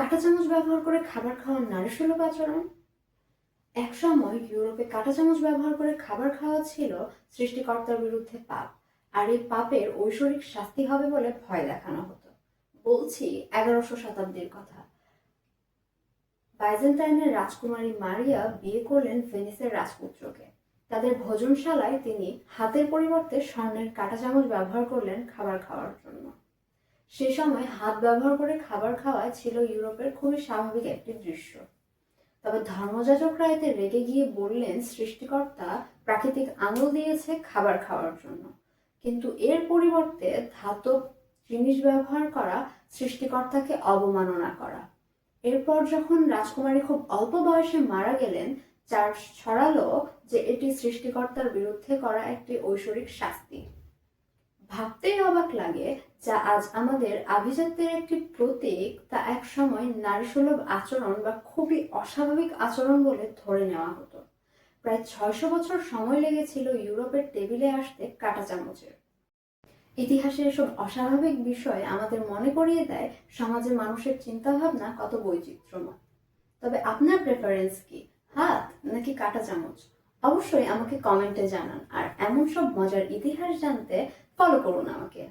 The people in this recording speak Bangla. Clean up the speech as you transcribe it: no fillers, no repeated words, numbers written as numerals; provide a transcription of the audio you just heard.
কাঁটা চামচ ব্যবহার করে খাবার খাওয়ার নারীসুলভ আচরণ। একসময় ইউরোপে কাঁটা চামচ ব্যবহার করে খাবার খাওয়া ছিল সৃষ্টিকর্তার বিরুদ্ধে পাপ, আর এই পাপের ঐশ্বরিক শাস্তি হবে বলে ভয় দেখানো হতো। বলছি 11শো শতাব্দীর কথা। বাইজেন্টাইনের রাজকুমারী মারিয়া বিয়ে করলেন ভেনিসের রাজপুত্রকে। তাদের ভোজনশালায় তিনি হাতের পরিবর্তে স্বর্ণের কাঁটা চামচ ব্যবহার করলেন খাবার খাওয়ার জন্য। সে সময় হাত ব্যবহার করে খাবার খাওয়া ছিল ইউরোপের খুবই স্বাভাবিক একটি দৃশ্য। তবে ধর্মযাজকরা এতে রেগে গিয়ে বললেন সৃষ্টিকর্তা প্রাকৃতিক আঙুল দিয়েছে খাবার খাওয়ার জন্য, কিন্তু এর পরিবর্তে ধাতব জিনিস ব্যবহার করা সৃষ্টিকর্তাকে অবমাননা করা। এরপর যখন রাজকুমারী খুব অল্প বয়সে মারা গেলেন, চার্চ ছড়ালো যে এটি সৃষ্টিকর্তার বিরুদ্ধে করা একটি ঐশ্বরিক শাস্তি। ভাবতেই অবাক লাগে, যা আজ আমাদের আভিজাত্যের একটি প্রতীক, তা এক সময় নারীসুলভ আচরণ বা খুবই অস্বাভাবিক আচরণ বলে ধরে নেওয়া হতো। প্রায় 600 বছর সময় লেগেছিল ইউরোপের টেবিলে আসতে কাঁটা চামচের। ইতিহাসের এসব অস্বাভাবিক বিষয় আমাদের মনে করিয়ে দেয় সমাজে মানুষের চিন্তাভাবনা কত বৈচিত্র্যময়। তবে আপনার প্রেফারেন্স কি, হাত নাকি কাঁটা চামচ? অবশ্যই আমাকে কমেন্টে জানান, আর এমন সব মজার ইতিহাস জানতে ফলো করুন আমাকে।